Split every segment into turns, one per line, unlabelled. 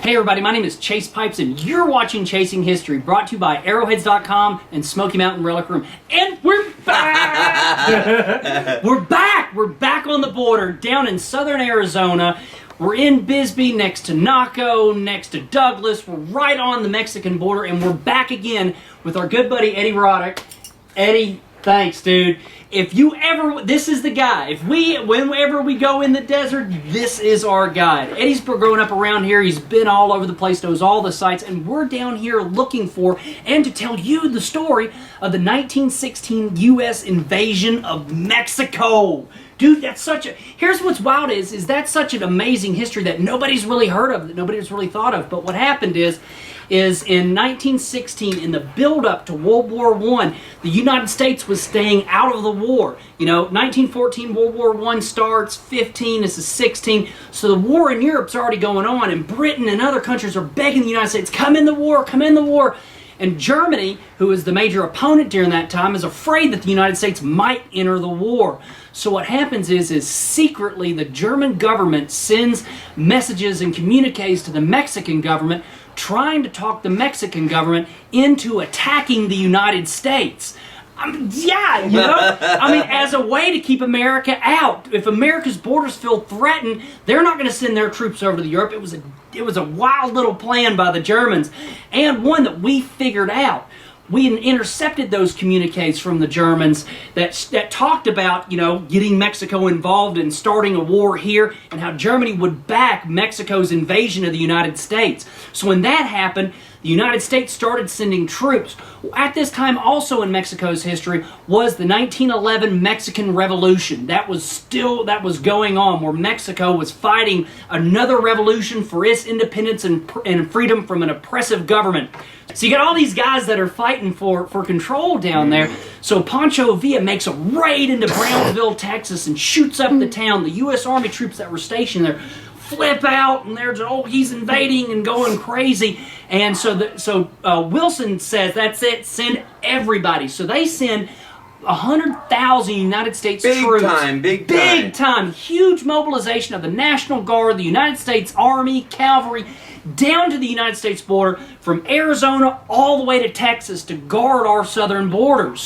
Hey everybody, my name is Chase Pipes and you're watching Chasing History, brought to you by Arrowheads.com and Smoky Mountain Relic Room. And we're back! We're back on the border down in southern Arizona. We're in Bisbee, next to Naco, next to Douglas. We're right on the Mexican border, and we're back again with our good buddy Eddie Rodieck. Eddie, thanks, dude. If you ever, this is the guy. Whenever we go in the desert, this is our guide. Eddie's growing up around here. He's been all over the place, knows all the sites, and we're down here looking for and to tell you the story of the 1916 U.S. invasion of Mexico. Dude, that's such a... Here's what's wild is that's such an amazing history that nobody's really heard of, that nobody's really thought of. But what happened is in 1916, in the build-up to World War I, the United States was staying out of the war. You know, 1914, World War I starts, 15, this is 16. So the war in Europe's already going on, and Britain and other countries are begging the United States, come in the war, come in the war. And Germany, who is the major opponent during that time, is afraid that the United States might enter the war. So what happens is secretly the German government sends messages and communiques to the Mexican government trying to talk the Mexican government into attacking the United States. Yeah, you know, I mean, as a way to keep America out. If America's borders feel threatened, they're not going to send their troops over to Europe. It was a wild little plan by the Germans, and one that we figured out. We intercepted those communiques from the Germans that talked about, you know, getting Mexico involved and starting a war here, and how Germany would back Mexico's invasion of the United States. So when that happened, the United States started sending troops. At this time, also in Mexico's history, was the 1911 Mexican Revolution. That was going on, where Mexico was fighting another revolution for its independence and freedom from an oppressive government. So you got all these guys that are fighting for control down there. So Pancho Villa makes a raid into Brownsville, Texas, and shoots up the town. The U.S. Army troops that were stationed there flip out, and they're just, oh, he's invading and going crazy. And so Wilson says, that's it, send everybody. So they send 100,000 United States troops. Big time. Huge mobilization of the National Guard, the United States Army, Cavalry, down to the United States border, from Arizona all the way to Texas to guard our southern borders.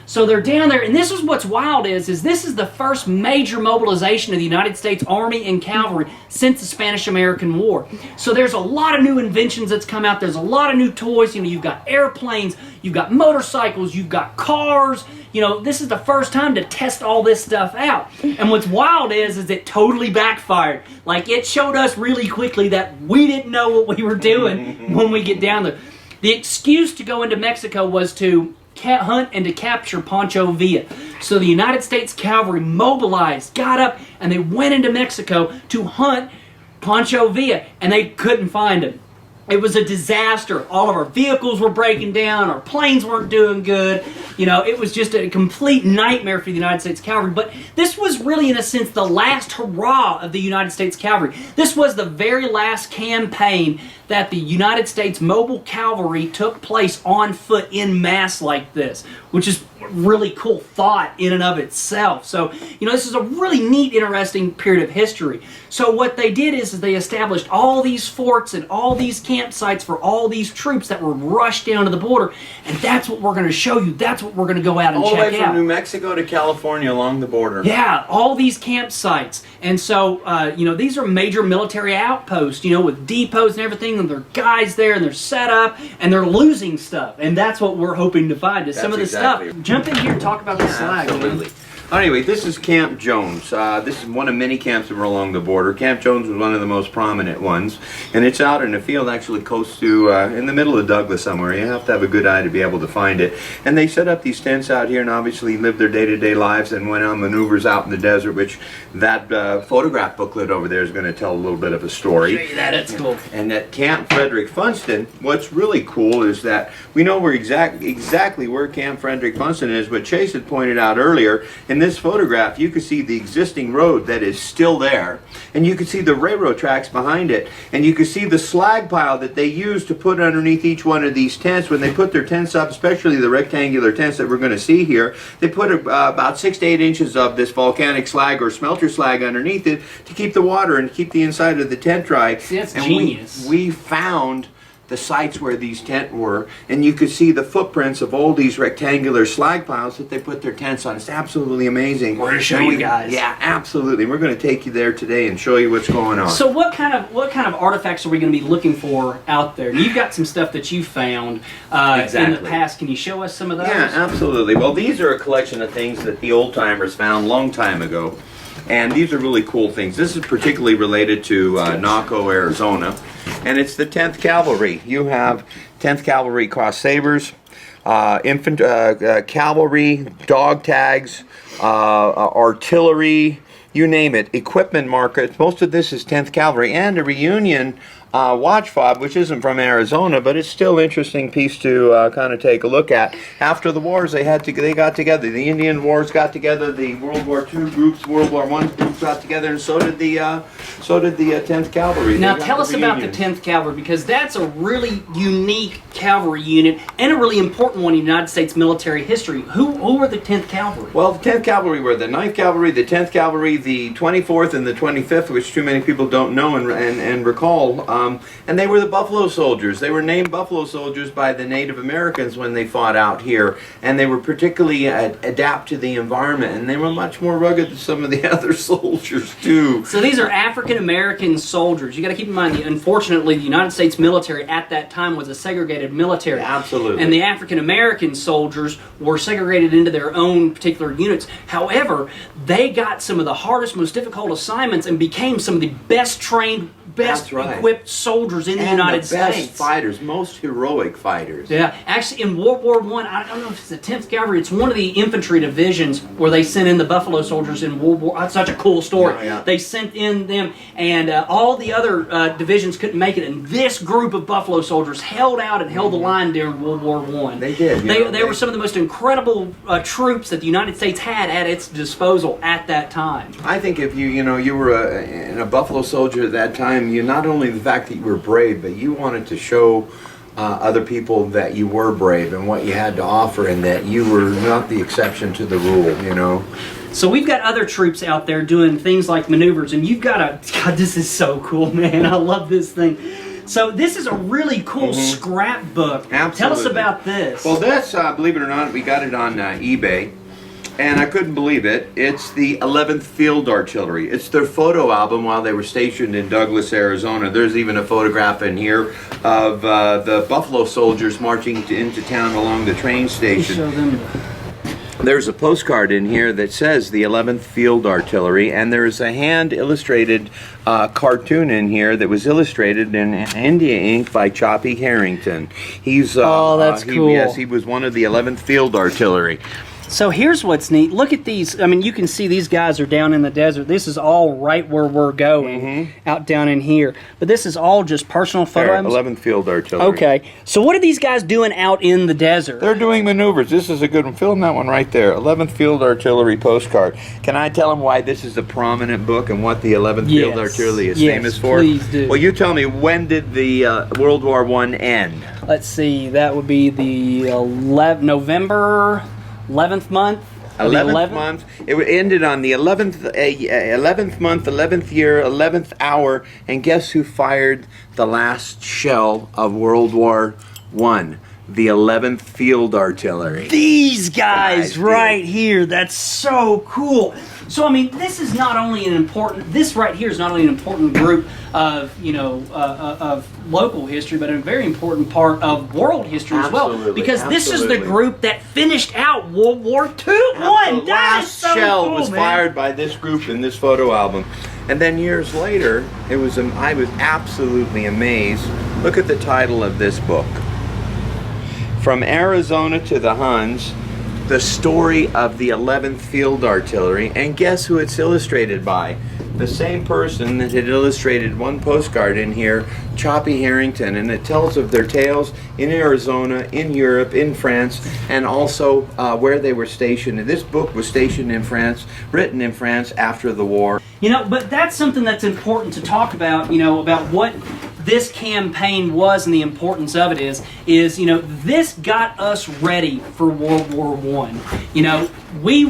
So they're down there, and this is what's wild is this is the first major mobilization of the United States Army and Cavalry since the Spanish-American War. So there's a lot of new inventions that's come out. There's a lot of new toys. You know, you've got airplanes, you've got motorcycles, you've got cars. You know, this is the first time to test all this stuff out. And what's wild is it totally backfired. Like, it showed us really quickly that we didn't know what we were doing when we get down there. The excuse to go into Mexico was to hunt and to capture Pancho Villa. So the United States Cavalry mobilized, got up, and they went into Mexico to hunt Pancho Villa, and they couldn't find him. It was a disaster. All of our vehicles were breaking down. Our planes weren't doing good. You know, it was just a complete nightmare for the United States Cavalry. But this was really, in a sense, the last hurrah of the United States Cavalry. This was the very last campaign that the United States Mobile Cavalry took place on foot in mass like this, which is a really cool thought in and of itself. So, you know, this is a really neat, interesting period of history. So what they did is they established all these forts and all these campsites for all these troops that were rushed down to the border, and that's what we're going to show you. That's what we're going to go out and check out.
All the way from New Mexico to California along the border.
Yeah, all these campsites. And so, you know, these are major military outposts, you know, with depots and everything, and there are guys there, and they're set up, and they're losing stuff. And that's what we're hoping to find, is some of the stuff. Jump in here and talk about this flag.
Absolutely. Anyway, this is Camp Jones. This is one of many camps that were along the border. Camp Jones was one of the most prominent ones, and it's out in a field actually close to, in the middle of Douglas somewhere. You have to have a good eye to be able to find it. And they set up these tents out here and obviously lived their day-to-day lives and went on maneuvers out in the desert, which that photograph booklet over there is going to tell a little bit of a story.
Show you that, it's cool.
And at Camp Frederick Funston, what's really cool is that we know where exactly where Camp Frederick Funston is, but Chase had pointed out earlier, in In this photograph, you can see the existing road that is still there, and you can see the railroad tracks behind it, and you can see the slag pile that they used to put underneath each one of these tents. When they put their tents up, especially the rectangular tents that we're going to see here, they put about 6 to 8 inches of this volcanic slag or smelter slag underneath it to keep the water and keep the inside of the tent dry.
See, that's
and
genius.
We found the sites where these tents were, and you could see the footprints of all these rectangular slag piles that they put their tents on. It's absolutely amazing.
We're going to show you guys.
Yeah, absolutely. We're going to take you there today and show you what's going on.
So what kind of artifacts are we going to be looking for out there? You've got some stuff that you found in the past. Can you show us some of those?
Yeah, absolutely. Well, these are a collection of things that the old timers found a long time ago. And these are really cool things. This is particularly related to Naco, Arizona. And it's the 10th Cavalry. You have 10th Cavalry cross sabers, cavalry, dog tags, artillery, you name it, equipment markets. Most of this is 10th Cavalry, and a reunion watch fob, which isn't from Arizona, but it's still an interesting piece to kind of take a look at. After the wars, they got together. The Indian Wars got together. The World War II groups, World War I groups got together, and so did the 10th Cavalry.
Now tell us about the 10th Cavalry, because that's a really unique cavalry unit and a really important one in United States military history. Who were the 10th Cavalry?
Well, the 10th Cavalry were the 9th Cavalry, the 10th Cavalry, the 24th, and the 25th, which too many people don't know and recall. And they were the Buffalo Soldiers. They were named Buffalo Soldiers by the Native Americans when they fought out here, and they were particularly adapt to the environment, and they were much more rugged than some of the other soldiers too.
So these are African American soldiers. You got to keep in mind, unfortunately, the United States military at that time was a segregated military.
Yeah, absolutely.
And the African American soldiers were segregated into their own particular units. However, they got some of the hardest, most difficult assignments and became some of the best trained, best equipped soldiers in the United States.
Best fighters, most heroic fighters.
Yeah, actually in World War I don't know if it's the 10th Cavalry, it's one of the infantry divisions where they sent in the Buffalo Soldiers in World War. That's such a cool story.
Yeah.
They sent in them, and all the other divisions couldn't make it, and this group of Buffalo Soldiers held out and held the line during World War I.
They did.
They were some of the most incredible troops that the United States had at its disposal at that time.
I think if you were a Buffalo Soldier at that time, you not only the fact that you were brave, but you wanted to show other people that you were brave and what you had to offer, and that you were not the exception to the rule,
So we've got other troops out there doing things like maneuvers, and you've got God, this is so cool, man. I love this thing. So this is a really cool scrapbook.
Absolutely.
Tell us about this.
Well, this, believe it or not, we got it on eBay. And I couldn't believe it. It's the 11th Field Artillery. It's their photo album while they were stationed in Douglas, Arizona. There's even a photograph in here of the Buffalo Soldiers marching into town along the train station.
Show them.
There's a postcard in here that says the 11th Field Artillery, and there's a hand-illustrated cartoon in here that was illustrated in India ink by Choppy Harrington. He's
that's cool.
Yes, he was one of the 11th Field Artillery.
So here's what's neat. Look at these. I mean, you can see these guys are down in the desert. This is all right where we're going, out down in here. But this is all just personal photos.
11th Field Artillery.
Okay. So what are these guys doing out in the desert?
They're doing maneuvers. This is a good one. Film that one right there. 11th Field Artillery postcard. Can I tell them why this is a prominent book and what the 11th Field Artillery is famous for?
Please do.
Well, you tell me, when did the World War I end?
Let's see. That would be the November 11th month.
11th month. It ended on the 11th month, 11th year, 11th hour, and guess who fired the last shell of World War I? The 11th Field Artillery.
These guys right here. That's so cool. So I mean, this is not only an important. This right here is not only an important group of of local history, but a very important part of world history as well. Because this is the group that finished out World War II.
The last shell was fired by this group in this photo album, and then years later, it was. I was absolutely amazed. Look at the title of this book. From Arizona to the Huns, the story of the 11th Field Artillery, and guess who it's illustrated by? the same person that had illustrated one postcard in here, Choppy Harrington, and it tells of their tales in Arizona, in Europe, in France, and also where they were stationed. And this book was stationed in France, written in France after the war.
You know, but that's something that's important to talk about, you know, about what this campaign was and the importance of it is, you know, this got us ready for World War I. You know, we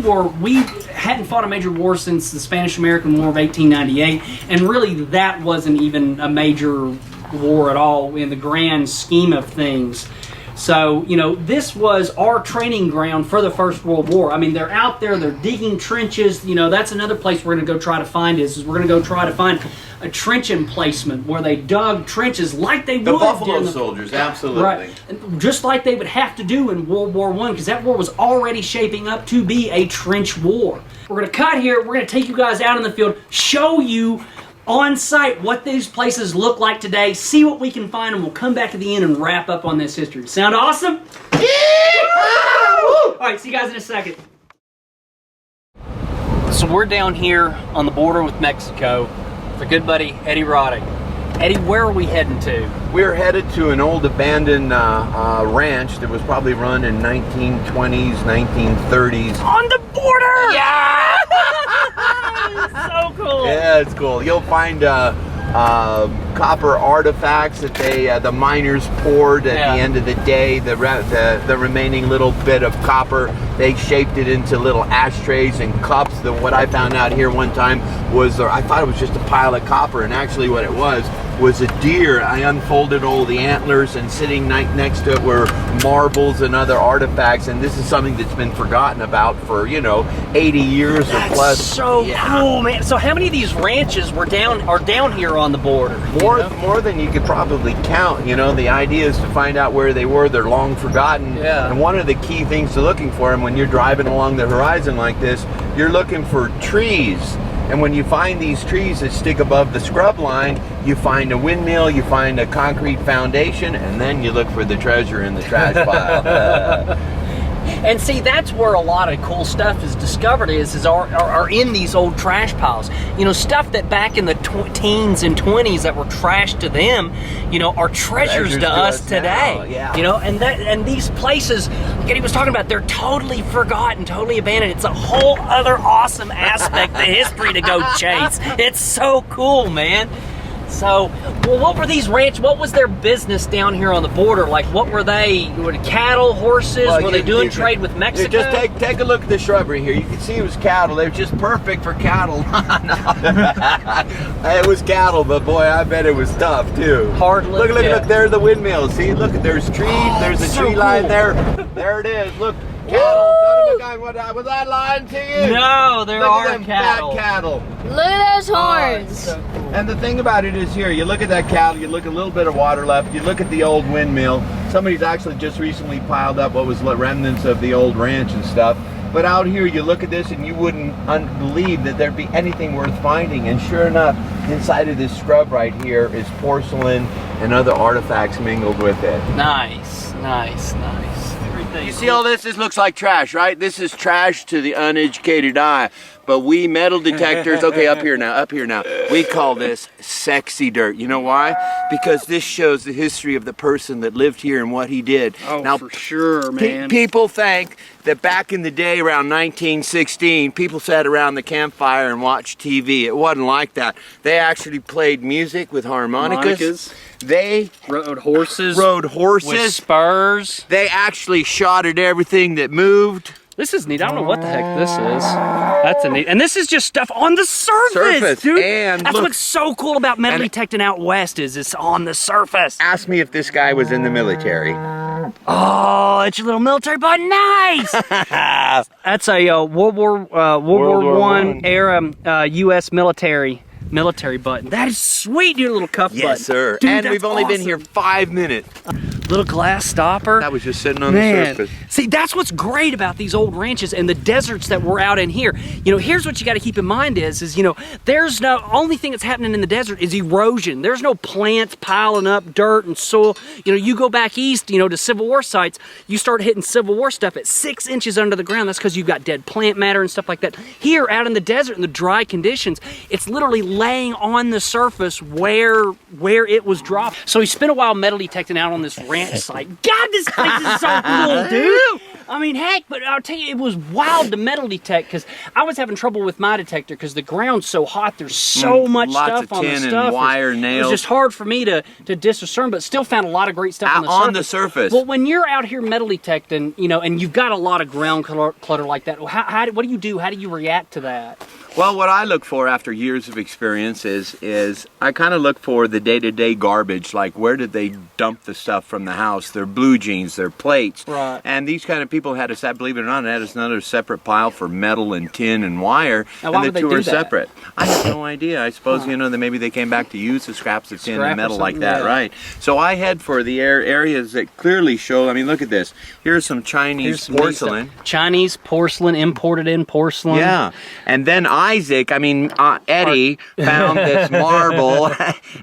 hadn't fought a major war since the Spanish-American War of 1898, and really that wasn't even a major war at all in the grand scheme of things. So, you know, this was our training ground for the First World War. I mean, they're out there, they're digging trenches. You know, that's another place we're going to go try to find is we're going to go try to find a trench emplacement where they dug trenches like they would.
The Buffalo Soldiers, absolutely.
Right. Just like they would have to do in World War I, because that war was already shaping up to be a trench war. We're going to cut here. We're going to take you guys out in the field, show you on site what these places look like today, see what we can find, and we'll come back at the end and wrap up on this history. Sound awesome? All right, see you guys in a second. So we're down here on the border with Mexico with our good buddy Eddie Rodieck. Eddie, where are we heading to?
We're headed to an old abandoned ranch that was probably run in 1920s, 1930s.
On the border!
Yeah!
So cool.
Yeah, it's cool. You'll find copper artifacts that the miners poured at the end of the day. The remaining little bit of copper, they shaped it into little ashtrays and cups. What I found out here one time was, I thought it was just a pile of copper, and actually what it was a deer. I unfolded all the antlers, and sitting next to it were marbles and other artifacts, and this is something that's been forgotten about for, you know, 80 years or plus.
That's so cool, man. So how many of these ranches are down here on the border?
More than you could probably count. You know, the idea is to find out where they were. They're long forgotten.
Yeah.
And one of the key things to looking for them when you're driving along the horizon like this, you're looking for trees. And when you find these trees that stick above the scrub line, you find a windmill, you find a concrete foundation, and then you look for the treasure in the trash pile.
And see, that's where a lot of cool stuff is discovered are in these old trash piles. You know, stuff that back in the teens and 20s that were trash to them, you know, are treasures to us today.
Now, yeah.
You know, and these places, like Eddie was talking about, they're totally forgotten, totally abandoned. It's a whole other awesome aspect of history to go chase. It's so cool, man. So, well, what were these ranch? What was their business down here on the border? Like, what were they? Were it cattle, horses? Were they doing trade with Mexico?
Just take a look at the shrubbery here. You can see it was cattle. They were just perfect for cattle. It was cattle, but boy, I bet it was tough too.
Hard
look, there's the windmill. See, look, there's trees. There's a tree line there. There it is. Look. Cattle, son of a gun, was I lying to you?
No, there are cattle.
Fat cattle.
Look at those horns.
So cool.
And the thing about it is here, you look at that cattle, you look at a little bit of water left, you look at the old windmill. Somebody's actually just recently piled up what was remnants of the old ranch and stuff. But out here, you look at this and you wouldn't believe that there'd be anything worth finding. And sure enough, inside of this scrub right here is porcelain and other artifacts mingled with it.
Nice, nice, nice.
You see all this? This looks like trash, right? This is trash to the uneducated eye. But we metal detectors, okay, up here now, we call this sexy dirt. You know why? Because this shows the history of the person that lived here and what he did.
Oh,
now,
for sure, man.
People think that back in the day, around 1916, people sat around the campfire and watched TV. It wasn't like that. They actually played music with harmonicas. They
rode horses.
With
spurs.
They actually shot at everything that moved.
This is neat. I don't know what the heck this is. That's a neat. And this is just stuff on the surface, dude.
And
that's what's so cool about metal detecting out west is it's on the surface.
Ask me if this guy was in the military.
Oh, it's your little military button. Nice. That's a World War I era US military button. That is sweet, your little cuff button.
Yes, sir.
Dude,
and we've only been here 5 minutes.
Little glass stopper.
That was just sitting on the surface.
See, that's what's great about these old ranches and the deserts that we're out in here. You know, here's what you got to keep in mind is, you know, there's no, only thing that's happening in the desert is erosion. There's no plants piling up dirt and soil. You know, you go back east, you know, to Civil War sites, you start hitting Civil War stuff at 6 inches under the ground. That's because you've got dead plant matter and stuff like that. Here, out in the desert in the dry conditions, it's literally laying on the surface where it was dropped. So he spent a while metal detecting out on this ranch site. God, this place is so cool, dude. I mean, heck, but I'll tell you, it was wild to metal detect because I was having trouble with my detector because the ground's so hot. There's so much stuff on the
tin
stuff.
And wire
It
nails.
was just hard for me to discern, but still found a lot of great stuff
on the surface.
Well, when you're out here metal detecting, you know, and you've got a lot of ground clutter like that, what do you do? How do you react to that?
Well, what I look for after years of experience is I kind of look for the day-to-day garbage, like where did they dump the stuff from the house, their blue jeans, their plates.
Right.
And these kind of people had us, believe it or not, had us another separate pile for metal and tin and wire.
Now, why
and
would
the
they
two
do
are
that?
separate. I have no idea. I suppose, you know, that maybe they came back to use the scraps of tin and metal like that, right? So I head for the areas that clearly show, I mean, look at this. Here's some Chinese porcelain.
Chinese porcelain, imported in porcelain.
Yeah. And then Eddie found this marble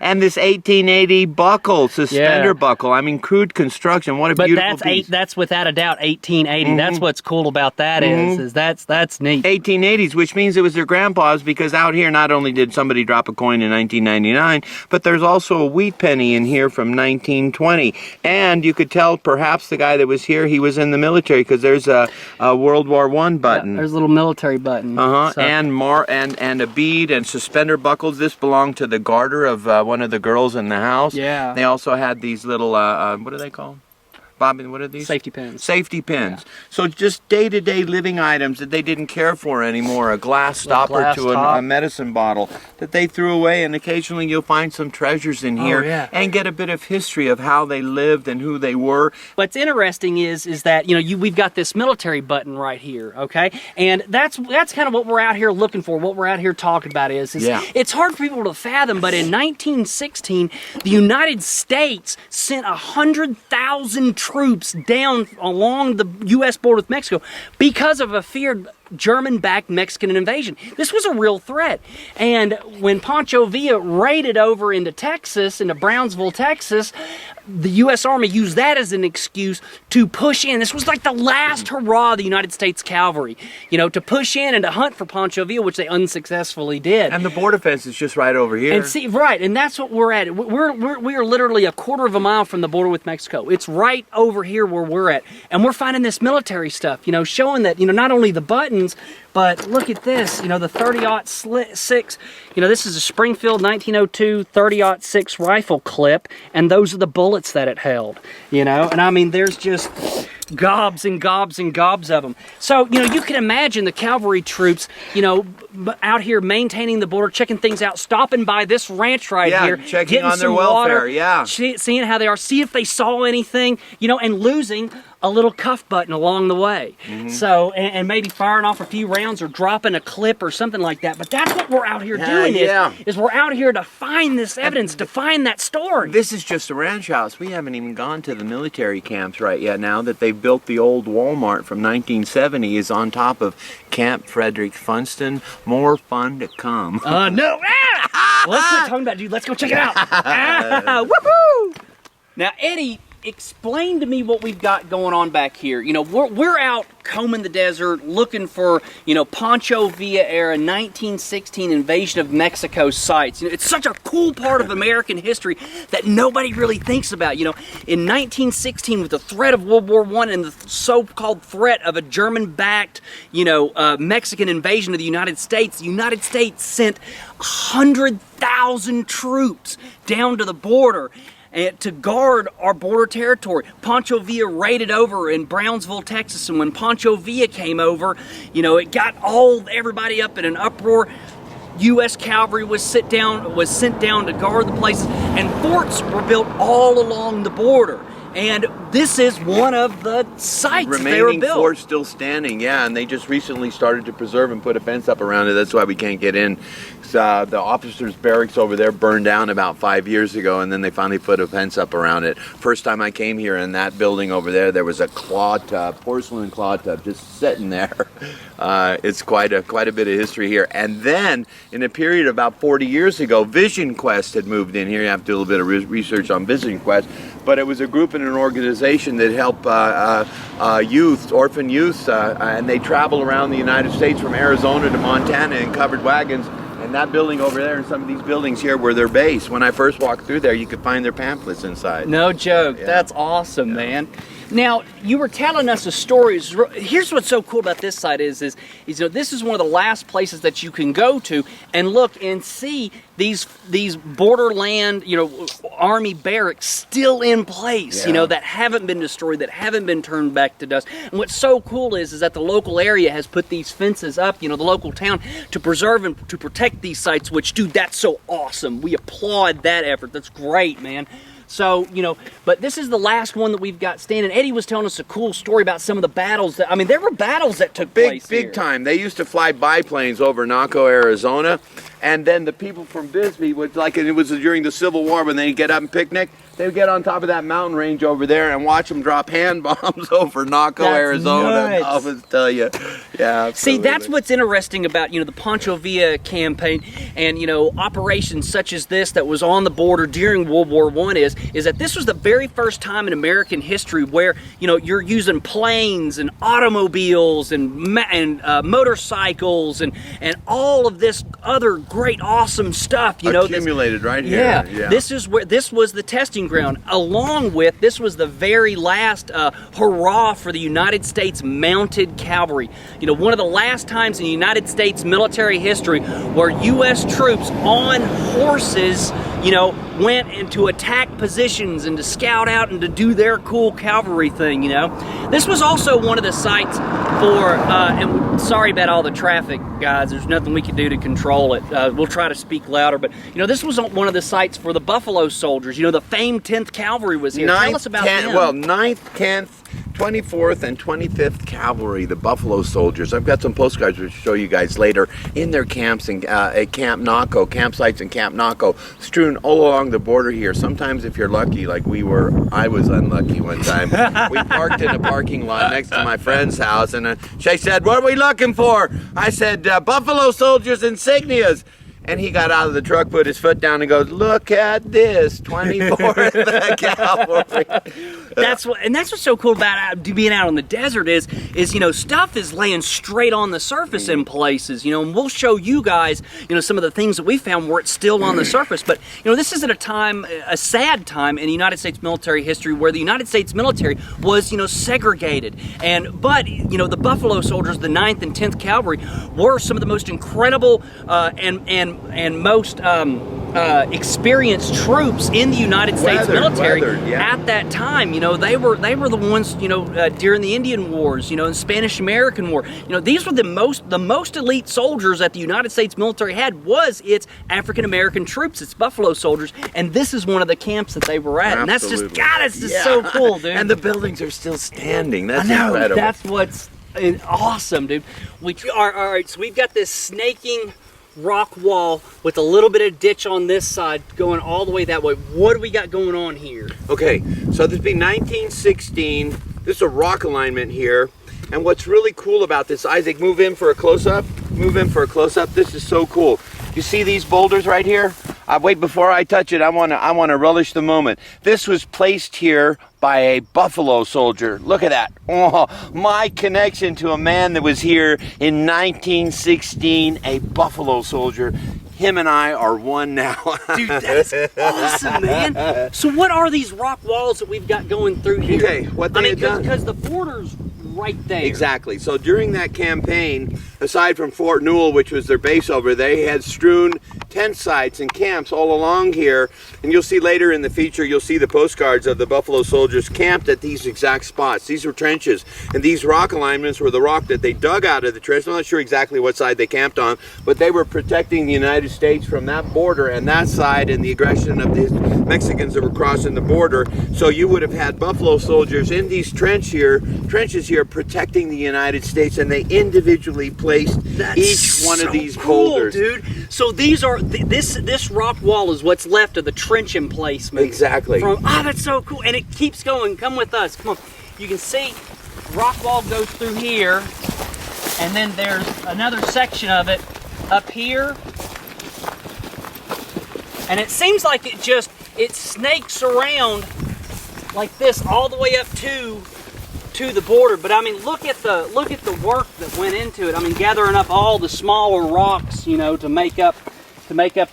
and this 1880 buckle, suspender buckle. I mean, crude construction. What a beautiful piece.
That's without a doubt 1880. That's what's cool about that is that's neat.
1880s, which means it was their grandpa's, because out here not only did somebody drop a coin in 1999, but there's also a wheat penny in here from 1920. And you could tell perhaps the guy that was here, he was in the military, because there's a World War I button.
Yeah, there's a little military button.
So. And a bead and suspender buckles. This belonged to the garter of one of the girls in the house.
Yeah.
They also had these little, what are they called? Bobby, what are these?
Safety pins.
Safety pins. Yeah. So just day-to-day living items that they didn't care for anymore. A glass stopper to a medicine bottle that they threw away, and occasionally you'll find some treasures in here and get a bit of history of how they lived and who they were.
What's interesting is that, you know, we've got this military button right here, okay? And that's kind of what we're out here looking for, what we're out here talking about is it's hard for people to fathom, but in 1916, the United States sent 100,000 troops down along the U.S. border with Mexico because of a feared German-backed Mexican invasion. This was a real threat. And when Pancho Villa raided over into Texas, into Brownsville, Texas, the U.S. Army used that as an excuse to push in. This was like the last hurrah of the United States Cavalry, you know, to push in and to hunt for Pancho Villa, which they unsuccessfully did.
And the border fence is just right over here.
And see, right, and that's what we're at. We are literally a quarter of a mile from the border with Mexico. It's right over here where we're at. And we're finding this military stuff, you know, showing that, you know, not only the buttons, but look at this, you know, the 30-06, you know, this is a Springfield 1902 30-06 rifle clip, and those are the bullets that it held, you know, and I mean, there's just gobs and gobs and gobs of them. So, you know, you can imagine the cavalry troops, you know, out here maintaining the border, checking things out, stopping by this ranch right here,
checking on their welfare,
seeing how they are, see if they saw anything, you know, and losing a little cuff button along the way. So, and maybe firing off a few rounds or dropping a clip or something like that. But that's what we're out here doing is we're out here to find this evidence, to find that story.
This is just a ranch house. We haven't even gone to the military camps right yet. Now that they've built the old Walmart from 1970 is on top of Camp Frederick Funston. More fun to come.
No. Well, let's quit talking about it, dude. Let's go check it out. Woohoo! Now, Eddie, explain to me what we've got going on back here. You know, we're out combing the desert looking for, you know, Pancho Villa era 1916 invasion of Mexico sites. You know, it's such a cool part of American history that nobody really thinks about. You know, in 1916, with the threat of World War I and the so-called threat of a German-backed, you know, Mexican invasion of the United States sent 100,000 troops down to the border to guard our border territory. Pancho Villa raided over in Brownsville, Texas, and when Pancho Villa came over, you know, it got everybody up in an uproar. US Cavalry was sent down to guard the places, and forts were built all along the border. And this is one of the sites that they were
Remaining
built.
fort still standing, yeah, and they just recently started to preserve and put a fence up around it. That's why we can't get in. The officers' barracks over there burned down about 5 years ago, and then they finally put a fence up around it. First time I came here, in that building over there was a claw tub, porcelain claw tub, just sitting there. It's quite a bit of history here. And then, in a period about 40 years ago, Vision Quest had moved in here. You have to do a little bit of research on Vision Quest, but it was a group and an organization that helped orphan youth, and they travel around the United States from Arizona to Montana in covered wagons. And that building over there and some of these buildings here were their base. When I first walked through there, you could find their pamphlets inside.
No joke.
Yeah.
That's awesome, man. Now, you were telling us a story. Here's what's so cool about this site is you know, this is one of the last places that you can go to and look and see these borderland, you know, army barracks still in place,
Yeah.
you know, that haven't been destroyed, that haven't been turned back to dust. And what's so cool is that the local area has put these fences up, you know, the local town, to preserve and to protect these sites, which, dude, that's so awesome. We applaud that effort. That's great, man. So, you know, but this is the last one that we've got standing. Eddie was telling us a cool story about some of the battles that, I mean, there were battles that took place here.
Big time. They used to fly biplanes over Naco, Arizona, and then the people from Bisbee would, like, and it was during the Civil War when they'd get up and picnic, they would get on top of that mountain range over there and watch them drop hand bombs over Naco,
That's
Arizona.
nuts.
I'll just tell you. Yeah.
See,
absolutely.
that's what's interesting about, you know, the Pancho Villa campaign and, you know, operations such as this that was on the border during World War I is that this was the very first time in American history where, you know, you're using planes and automobiles and motorcycles and all of this other great, awesome stuff, you know.
Accumulated right here.
Yeah, this was the testing ground, along with, this was the very last hurrah for the United States Mounted Cavalry. You know, one of the last times in United States military history where U.S. troops on horses, you know, went into attack positions and to scout out and to do their cool cavalry thing, you know. This was also one of the sites for, and sorry about all the traffic, guys, there's nothing we can do to control it. We'll try to speak louder, but, you know, this was one of the sites for the Buffalo Soldiers. You know, the famed 10th Cavalry was here. Tell us about them.
Well, 9th, 10th, 24th, and 25th Cavalry, the Buffalo Soldiers. I've got some postcards to show you guys later in their camps and at Camp Naco, campsites in Camp Naco, strewn all along the border here. Sometimes if you're lucky, like we were, I was unlucky one time. We parked in a parking lot next to my friend's house, and she said, "What are we looking for?" I said, "Buffalo Soldiers insignias." And he got out of the truck, put his foot down, and goes, "Look at this, 24th Cavalry."
That's what's so cool about being out on the desert is you know, stuff is laying straight on the surface in places, you know, and we'll show you guys, you know, some of the things that we found where it's still on the surface. But, you know, this is at a sad time in United States military history where the United States military was, you know, segregated. But, you know, the Buffalo Soldiers, the 9th and 10th Cavalry, were some of the most incredible and most experienced troops in the United States military at that time. You know, they were the ones, you know, during the Indian Wars, you know, and Spanish-American War. You know, these were the most elite soldiers that the United States military had was its African-American troops, its Buffalo Soldiers, and this is one of the camps that they were at. And that's just, God, it's just so cool, dude.
And the buildings are still standing. That's
I know,
incredible.
that's what's awesome, dude. All right, so we've got this snaking rock wall with a little bit of ditch on this side going all the way that way. What do we got going on here?
Okay, so this being 1916, this is a rock alignment here. And what's really cool about this, Isaac, move in for a close-up. Move in for a close-up. This is so cool. You see these boulders right here? Wait, before I touch it, I wanna relish the moment. This was placed here by a Buffalo Soldier. Look at that. Oh, my connection to a man that was here in 1916, a Buffalo Soldier. Him and I are one now.
Dude, that's awesome, man. So what are these rock walls that we've got going through here?
Okay, what they had done.
Because the border's right there.
Exactly. So during that campaign, aside from Fort Newell, which was their base over, they had strewn tent sites and camps all along here, and you'll see later in the feature, you'll see the postcards of the Buffalo soldiers camped at these exact spots. These were trenches, and these rock alignments were the rock that they dug out of the trench. I'm not sure exactly what side they camped on, but they were protecting the United States from that border and that side and the aggression of the Mexicans that were crossing the border. So you would have had Buffalo soldiers in these trenches here protecting the United States, and they individually placed each one of these boulders.
Dude. So these are this rock wall is what's left of the trench emplacement.
Exactly.
That's so cool, and it keeps going. Come with us. Come on. You can see rock wall goes through here, and then there's another section of it up here, and it seems like it snakes around like this all the way up to the border. But I mean, look at the work that went into it. I mean, gathering up all the smaller rocks, you know, to make up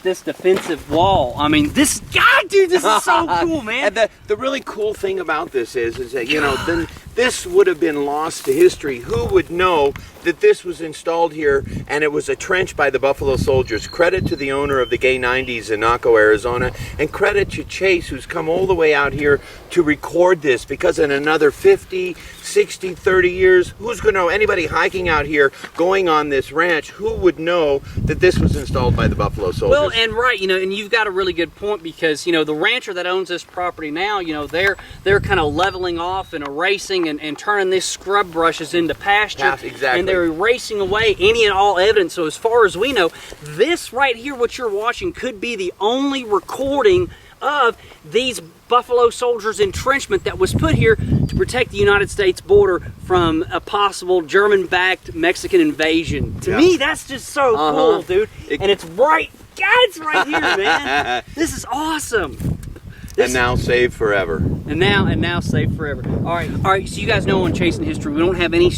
this defensive wall. I mean, this is so cool, man.
And the really cool thing about this is that, you know, then this would have been lost to history. Who would know that this was installed here and it was a trench by the Buffalo soldiers? Credit to the owner of the Gay 90s in Naco, Arizona, and credit to Chase, who's come all the way out here to record this, because in another 50, 60, 30 years, who's going to know? Anybody hiking out here, going on this ranch, who would know that this was installed by the Buffalo soldiers?
Well, and right, you know, and you've got a really good point, because, you know, the rancher that owns this property now, you know, they're kind of leveling off and erasing and turning these scrub brushes into pasture.
Exactly.
And they're erasing away any and all evidence. So as far as we know, this right here, what you're watching, could be the only recording of these Buffalo soldiers entrenchment that was put here to protect the United States border from a possible German-backed Mexican invasion. To me, that's just so cool, dude. And it's right here, man. This is awesome.
And now saved forever.
And now saved forever. All right. So you guys know on Chasing History, we don't have any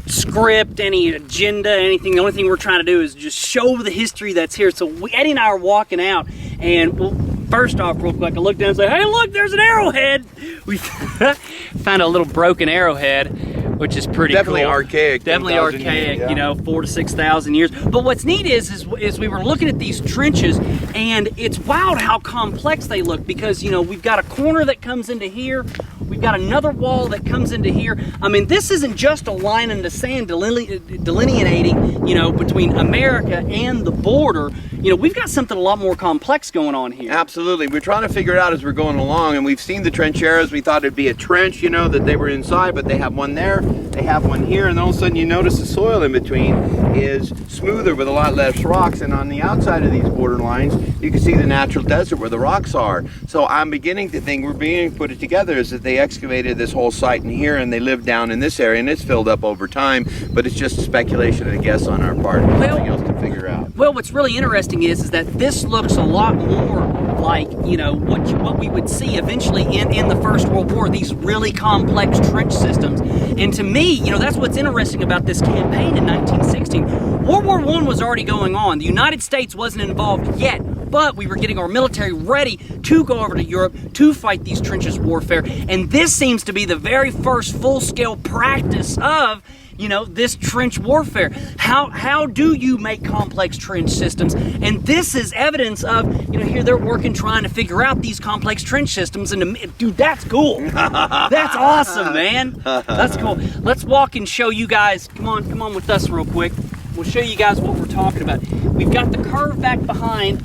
script, any agenda, anything. The only thing we're trying to do is just show the history that's here. So Eddie and I are walking out, and first off, real quick, I look down and say, "Hey, look, there's an arrowhead." We found a little broken arrowhead, which is pretty
definitely
cool.
Archaic.
Definitely archaic,
yeah.
You know, 4,000 to 6,000 years. But what's neat is we were looking at these trenches, and it's wild how complex they look, because, you know, we've got a corner that comes into here, we've got another wall that comes into here. I mean, this isn't just a line in the sand delineating, you know, between America and the border. You know, we've got something a lot more complex going on here.
Absolutely. We're trying to figure it out as we're going along, and we've seen the trencheras. We thought it'd be a trench, you know, that they were inside, but they have one there, they have one here, and all of a sudden you notice the soil in between is smoother with a lot less rocks, and on the outside of these border lines you can see the natural desert where the rocks are. So I'm beginning to think, we're beginning to put it together, is that they excavated this whole site in here and they lived down in this area, and it's filled up over time, but it's just a speculation and a guess on our part. Nothing else to figure out.
Well, what's really interesting is that this looks a lot more like, you know, what we would see eventually in the First World War, these really complex trench systems. And to me, you know, that's what's interesting about this campaign in 1916. World War I was already going on. The United States wasn't involved yet, but we were getting our military ready to go over to Europe to fight these trenches warfare. And this seems to be the very first full-scale practice of, you know, this trench warfare. How do you make complex trench systems? And this is evidence of, you know, here they're working trying to figure out these complex trench systems. And dude, that's cool. That's awesome, man. That's cool. Let's walk and show you guys. Come on with us real quick. We'll show you guys what we're talking about. We've got the curve back behind.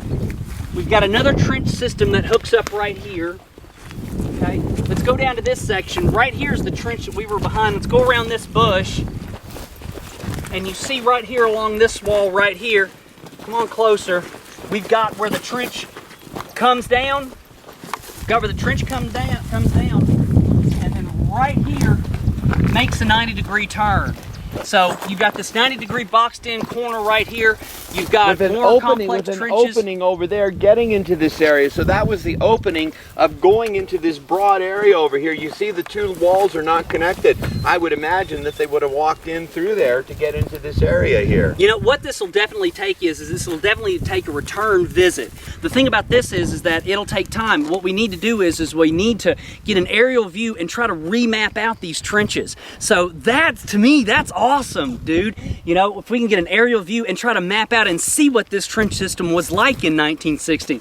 We've got another trench system that hooks up right here. Okay, let's go down to this section. Right here's the trench that we were behind. Let's go around this bush. And you see right here along this wall right here, come on closer, we've got where the trench comes down. Got where the trench comes down, and then right here makes a 90-degree turn. So you've got this 90-degree boxed-in corner right here. You've got more complex trenches.
With an opening over there getting into this area. So that was the opening of going into this broad area over here. You see the two walls are not connected. I would imagine that they would have walked in through there to get into this area here.
You know, what this will definitely take is this will definitely take a return visit. The thing about this is that it'll take time. What we need to do is we need to get an aerial view and try to remap out these trenches. So that's, to me, that's awesome, dude. You know, if we can get an aerial view and try to map out out and see what this trench system was like in 1916.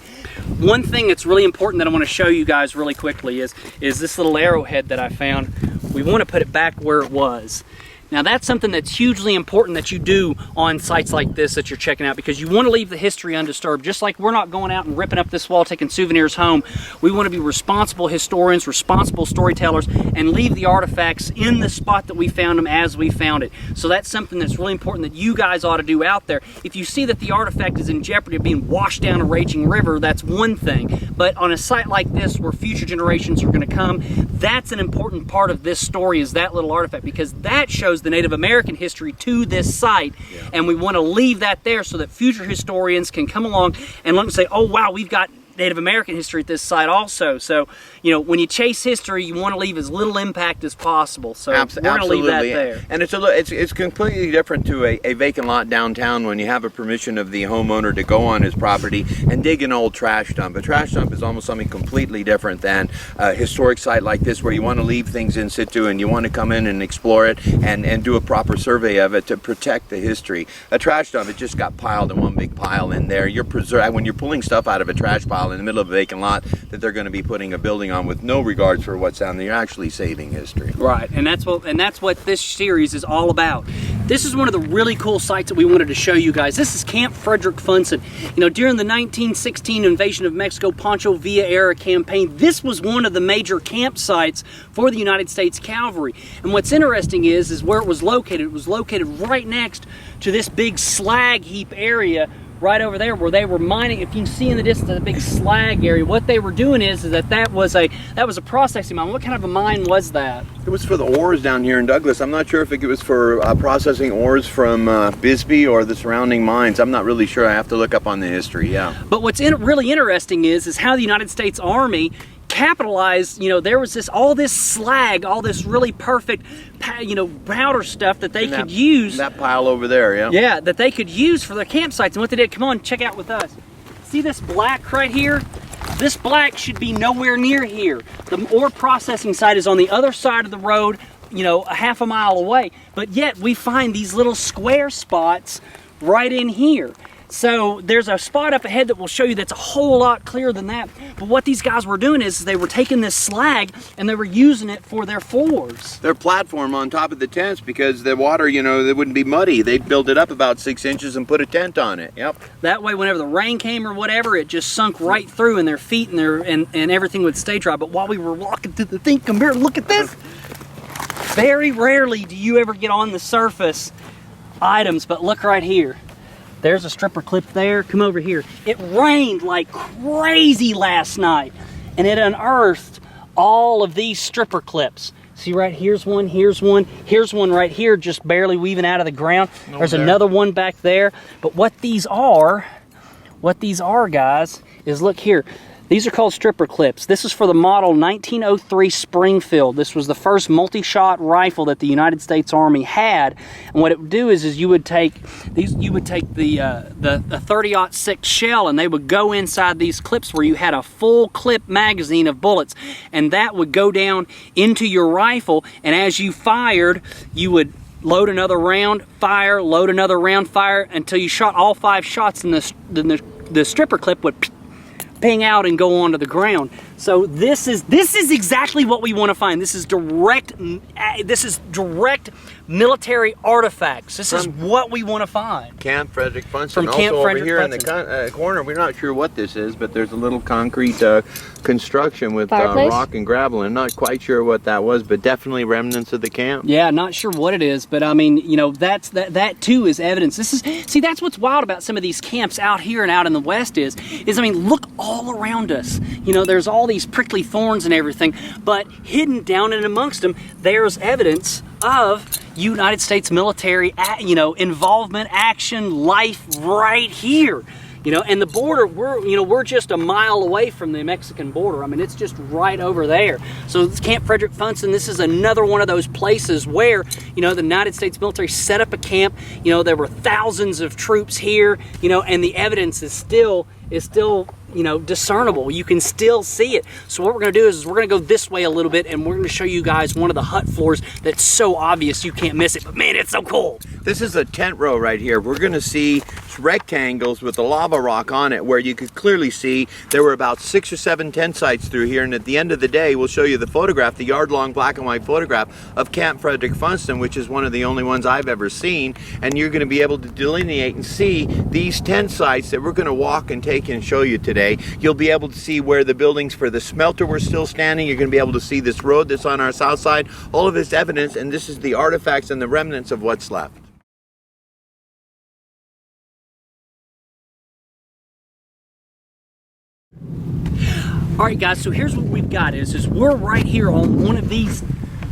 One thing that's really important that I want to show you guys really quickly is this little arrowhead that I found. We want to put it back where it was. Now that's something that's hugely important that you do on sites like this that you're checking out, because you want to leave the history undisturbed. Just like we're not going out and ripping up this wall, taking souvenirs home. We want to be responsible historians, responsible storytellers, and leave the artifacts in the spot that we found them as we found it. So that's something that's really important that you guys ought to do out there. If you see that the artifact is in jeopardy of being washed down a raging river, that's one thing. But on a site like this where future generations are going to come, that's an important part of this story, is that little artifact, because that shows the Native American history to this site, and we want to leave that there so that future historians can come along and look and say, oh wow, we've got Native American history at this site also. So, you know, when you chase history, you want to leave as little impact as possible. So we're going to leave that there.
And it's completely different to a vacant lot downtown when you have a permission of the homeowner to go on his property and dig an old trash dump. A trash dump is almost something completely different than a historic site like this, where you want to leave things in situ and you want to come in and explore it and do a proper survey of it to protect the history. A trash dump, it just got piled in one big pile in there. When you're pulling stuff out of a trash pile in the middle of a vacant lot that they're going to be putting a building on with no regards for what's down there, you're actually saving history.
Right, and that's what this series is all about. This is one of the really cool sites that we wanted to show you guys. This is Camp Frederick Funston. You know, during the 1916 invasion of Mexico, Pancho Villa era campaign, this was one of the major campsites for the United States Cavalry. And what's interesting is where it was located. It was located right next to this big slag heap area right over there where they were mining. If you can see in the distance, the big slag area, what they were doing is that was a processing mine. What kind of a mine was that?
It was for the ores down here in Douglas. I'm not sure if it was for processing ores from Bisbee or the surrounding mines. I'm not really sure. I have to look up on the history, yeah.
But what's really interesting is how the United States Army capitalized. You know, there was all this slag, all this really perfect, you know, powder stuff that they could use.
That pile over there, yeah.
Yeah, that they could use for their campsites. And what they did, come on, check out with us. See this black right here? This black should be nowhere near here. The ore processing site is on the other side of the road, you know, a half a mile away. But yet we find these little square spots right in here. So there's a spot up ahead that will show you that's a whole lot clearer than that. But what these guys were doing is they were taking this slag and they were using it for their floors.
Their platform on top of the tents, because the water, you know, it wouldn't be muddy. They'd build it up about 6 inches and put a tent on it. Yep.
That way, whenever the rain came or whatever, it just sunk right through, and their feet and everything would stay dry. But while we were walking through the thing, come here, look at this. Very rarely do you ever get on the surface items, but look right here. There's a stripper clip there. Come over here. It rained like crazy last night, and it unearthed all of these stripper clips. See, right here's one, here's one right here, just barely weaving out of the ground. There's another one back there. But what these are, guys, is look here. These are called stripper clips. This is for the model 1903 Springfield. This was the first multi-shot rifle that the United States Army had. And what it would do is you would take these, you would take the 30-06 shell, and they would go inside these clips where you had a full clip magazine of bullets, and that would go down into your rifle. And as you fired, you would load another round, fire, load another round, fire, until you shot all 5 shots, and the stripper clip would ping out and go onto the ground. So this is exactly what we want to find. This is direct military artifacts. This is what we want to find.
Camp Frederick Funston.
From Camp
also
Frederick
over here
Funston.
in the corner, we're not sure what this is, but there's a little concrete construction with rock and gravel, and not quite sure what that was, but definitely remnants of the camp.
Yeah, not sure what it is, but I mean, you know, that too is evidence. See, that's what's wild about some of these camps out here and out in the West is I mean, look all around us. You know, there's all these prickly thorns and everything, but hidden down and amongst them, there's evidence of United States military, you know, involvement, action, life right here. You know, and the border, we're just a mile away from the Mexican border. I mean, it's just right over there. So it's Camp Frederick Funston. This is another one of those places where, you know, the United States military set up a camp. You know, there were thousands of troops here, you know, and the evidence is still, you know, discernible. You can still see it. So what we're going to do is we're going to go this way a little bit, and we're going to show you guys one of the hut floors that's so obvious you can't miss it. But man, it's so cool.
This is a tent row right here. We're going to see rectangles with the lava rock on it, where you could clearly see there were about 6 or 7 tent sites through here. And at the end of the day, we'll show you the photograph, the yard-long black and white photograph of Camp Frederick Funston, which is one of the only ones I've ever seen. And you're going to be able to delineate and see these tent sites that we're going to walk and take and show you today. You'll be able to see where the buildings for the smelter were still standing. You're going to be able to see this road that's on our south side. All of this evidence, and this is the artifacts and the remnants of what's left.
All right, guys, so here's what we've got is we're right here on one of these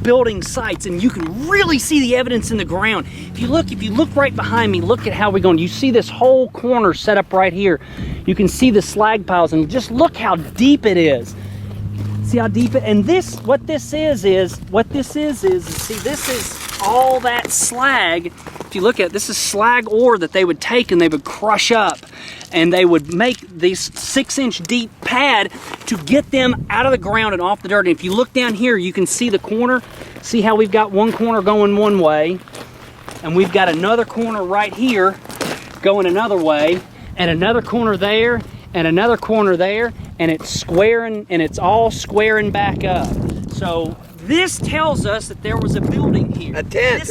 building sites, and you can really see the evidence in the ground. If you look right behind me, look at how we're going. You see this whole corner set up right here. You can see the slag piles, and just look how deep it is. See how deep it, and what this is, see, this is all that slag. If you look at it, this is slag ore that they would take and they would crush up, and they would make this 6-inch deep pad to get them out of the ground and off the dirt. And if you look down here, you can see the corner. See how we've got one corner going one way, and we've got another corner right here going another way, and another corner there, and another corner there, and it's squaring, and it's all squaring back up. So this tells us that there was a building here.
A tent,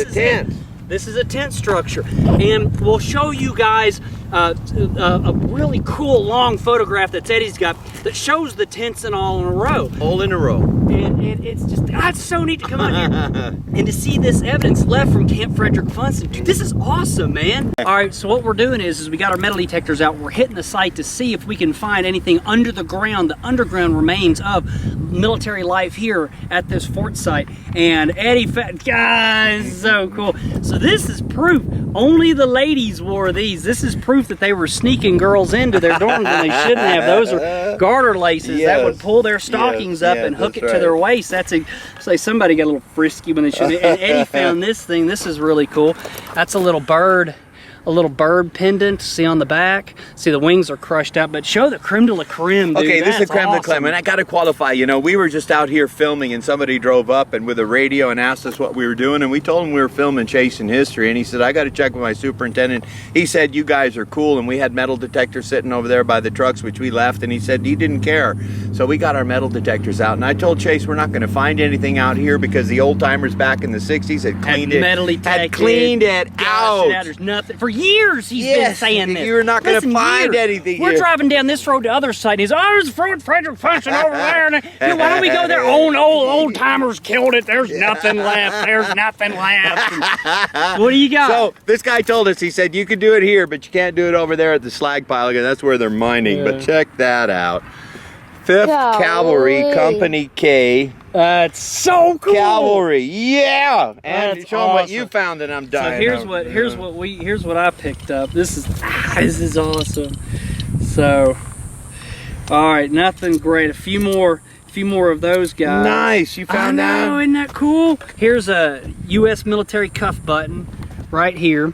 This is a tent structure, and we'll show you guys a really cool long photograph that Eddie's got that shows the tents and all in a row.
All in a row.
And it's just, it's so neat to come out here and to see this evidence left from Camp Frederick Funston. Dude, this is awesome, man. All right, so what we're doing is we got our metal detectors out. We're hitting the site to see if we can find anything under the ground, the underground remains of military life here at this fort site. And Eddie, guys, so cool. So this is proof. Only the ladies wore these. This is proof that they were sneaking girls into their dorms when they shouldn't have. Those are garter laces that would pull their stockings up and hook it to their waist. That's say somebody got a little frisky when they shouldn't. And Eddie found this thing. This is really cool. That's a little bird pendant. See on the back. See the wings are crushed out, but show the creme de la creme, dude.
Okay, this is creme de la creme, and I got to qualify. You know, we were just out here filming, and somebody drove up and with a radio and asked us what we were doing, and we told him we were filming Chasing History, and he said, I got to check with my superintendent. He said, you guys are cool, and we had metal detectors sitting over there by the trucks, which we left, and he said he didn't care. So we got our metal detectors out, and I told Chase we're not going to find anything out here because the old timers back in the 60s had cleaned it out.
There's nothing for years. He's been saying this.
You're not going to find anything
We're
here.
driving down this road to the other side. And he's, there's Frederick Funston over there. And, why don't we go there? Old timers killed it. There's nothing left. There's nothing left. And, what do you got?
So this guy told us, he said, you can do it here, but you can't do it over there at the slag pile again. That's where they're mining. But check that out. 5th Cavalry, Company K.
That's so cool.
Cavalry, yeah. And
That's
show them what
awesome.
you found, and I'm dying.
So here's what I picked up. This is awesome. So, all right, nothing great. A few more of those guys.
Nice, you found that.
Isn't that cool? Here's a US military cuff button right here.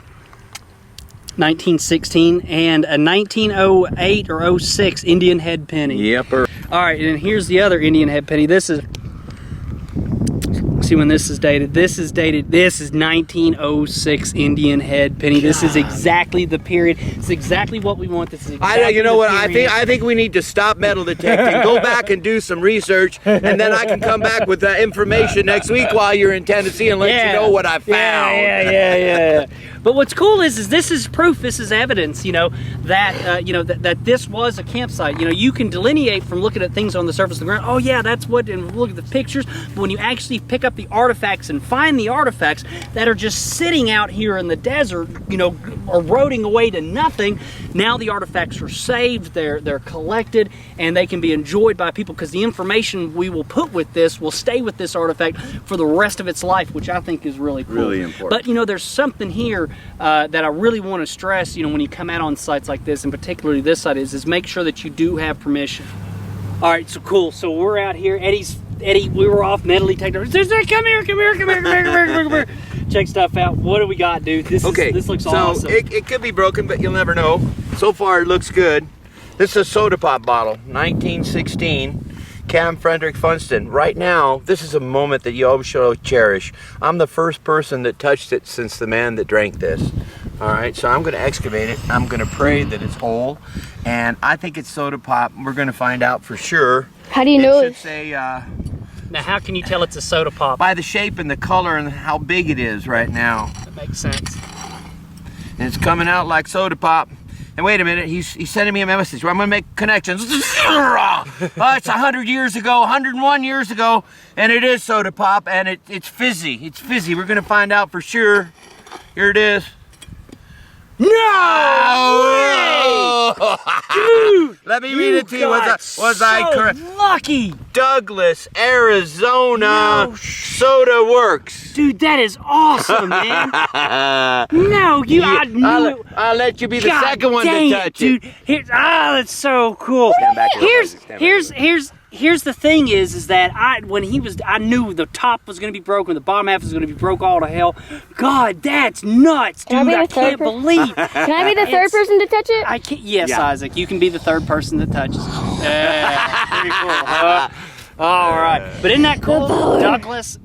1916, and a 1908 or 06 Indian head penny.
Yep.
All right, and here's the other Indian head penny. This is, see when this is dated. This is 1906 Indian head penny. This is exactly the period. It's exactly what we want. This is exactly
you know what?
period.
I think we need to stop metal detecting, go back and do some research, and then I can come back with that information next week while you're in Tennessee and let you know what I found.
Yeah. But what's cool is this is proof, this is evidence, that that this was a campsite. You can delineate from looking at things on the surface of the ground. Oh yeah, that's what, and look at the pictures. But when you actually pick up the artifacts and find the artifacts that are just sitting out here in the desert, eroding away to nothing, now the artifacts are saved, they're collected, and they can be enjoyed by people because the information we will put with this will stay with this artifact for the rest of its life, which I think is really cool.
Really important.
But there's something here that I really want to stress, when you come out on sites like this, and particularly this site, is make sure that you do have permission. All right, so cool. So we're out here. Eddie, we were off metal detector. Come here. Check stuff out. What do we got, dude? This looks awesome.
It could be broken, but you'll never know. So far, it looks good. This is a soda pop bottle, 1916. Camp Frederick Funston. Right now, this is a moment that you always should cherish. I'm the first person that touched it since the man that drank this. All right, so I'm going to excavate it. I'm going to pray that it's whole, and I think it's soda pop. We're going to find out for sure.
How do you know
It should
it?
say
Now, how can you tell it's a soda pop?
by the shape and the color and how big it is right now.
That makes sense.
And it's coming out like soda pop. And wait a minute, he's sending me a message where I'm going to make connections. It's 100 years ago, 101 years ago, and it is soda pop, and it's fizzy. It's fizzy. We're going to find out for sure. Here it is. No!
Dude!
Let me read it to you. Was I correct?
Lucky!
Douglas, Arizona,
No
Soda Works.
Dude, that is awesome, man. No, I knew it.
I'll let you be the
God
second one
dang
to touch
dude.
it.
That's so cool.
Stand back here,
Here's
Stand back
here's
here.
here's the thing is that I knew the top was gonna be broken, the bottom half was gonna be broke all to hell. God, that's nuts, dude.
Can I be
I
the third
can't believe.
Can I be the third
It's-
person to touch it?
I can't. Yes,
Yeah.
Isaac, you can be the third person that touches it. Yeah, pretty cool, huh? All right, but isn't that cool? Douglas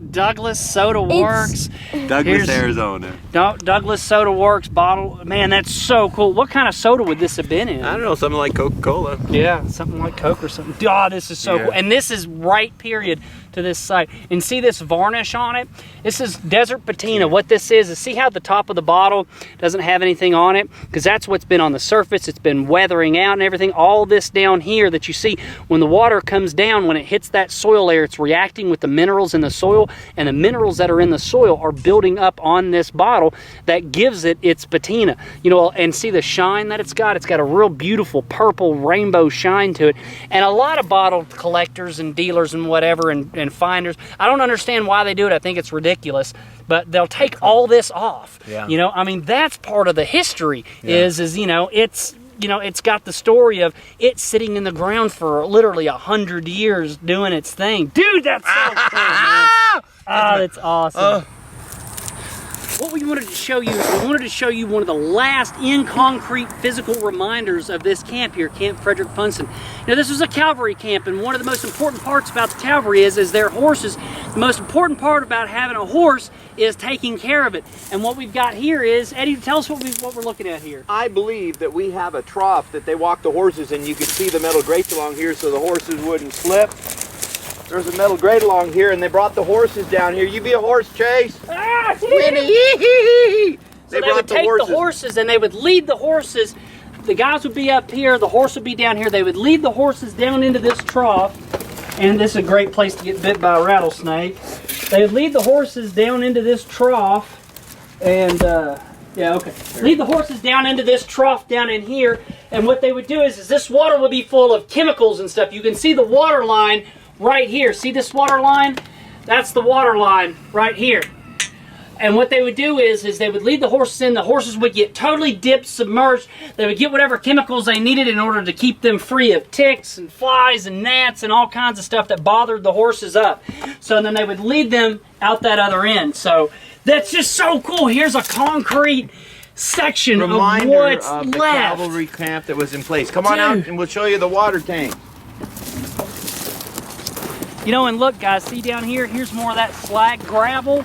Soda Works.
Douglas,
Here's-
Arizona.
Douglas Soda Works bottle. Man, that's so cool. What kind of soda would this have been in?
I don't know, something like Coca-Cola.
Yeah, something like Coke or something. Oh, this is so
Yeah.
cool. And this is right period to this site. And see this varnish on it? This is desert patina. What this is see how the top of the bottle doesn't have anything on it? Because that's what's been on the surface. It's been weathering out and everything. All this down here that you see, when the water comes down, when it hits that soil layer, it's reacting with the minerals in the soil, and the minerals that are in the soil are building up on this bottle that gives it its patina. You know, and see the shine that it's got? It's got a real beautiful purple rainbow shine to it. And a lot of bottle collectors and dealers and whatever and finders, I don't understand why they do it. I think it's ridiculous. But they'll take all this off.
Yeah.
You know, I mean, that's part of the history is you know, it's got the story of it sitting in the ground for literally 100 years doing its thing. Dude, that's so cool, man. That's awesome. What we wanted to show you is we wanted to show you one of the last in concrete physical reminders of this camp here, Camp Frederick Funston. Now, this was a cavalry camp, and one of the most important parts about the cavalry is their horses. The most important part about having a horse is taking care of it. And what we've got here is, Eddie, tell us what we're looking at here.
I believe that we have a trough that they walk the horses in. You can see the metal grates along here so the horses wouldn't slip. There's a metal grate along here, and they brought the horses down here. You be a horse, Chase. Winnie.
So they would take the horses and they would lead the horses. The guys would be up here, the horse would be down here. They would lead the horses down into this trough. And this is a great place to get bit by a rattlesnake. They would lead the horses down into this trough. And, lead the horses down into this trough down in here. And what they would do is this water would be full of chemicals and stuff. You can see the water line right here. See this water line? That's the water line right here. And what they would do is they would lead the horses in. The horses would get totally dipped, submerged. They would get whatever chemicals they needed in order to keep them free of ticks and flies and gnats and all kinds of stuff that bothered the horses up. So then they would lead them out that other end. So that's just so cool. Here's a concrete section of what's
of the
left.
cavalry camp that was in place. Come on out and we'll show you the water tank.
You know, and look, guys, see down here? Here's more of that slag gravel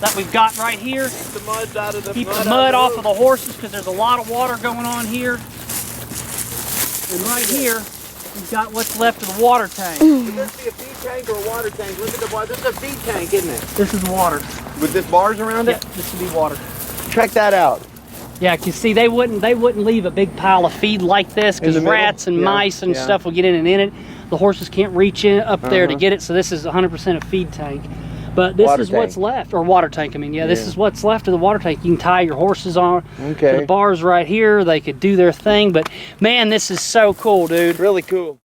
that we've got right here.
Keep the mud out of the
Keep the mud off of the horses because there's a lot of water going on here. And right here, we've got what's left of the water tank.
Would this be a feed tank or a water tank? Look at the water. This is a feed tank, isn't it?
This is water.
With this bars around
Yeah,
it?
this would be water.
Check that out.
Yeah, you see, they wouldn't leave a big pile of feed like this because
In the middle?
rats and
Yeah,
mice and
yeah.
stuff will get in it. The horses can't reach in up there to get it, so this is 100% a feed tank. But this
Water
is what's
tank.
left, or water tank. I mean, yeah, this
Yeah.
is what's left of the water tank. You can tie your horses on to
Okay.
the bars right here. They could do their thing. But man, this is so cool, dude.
Really cool.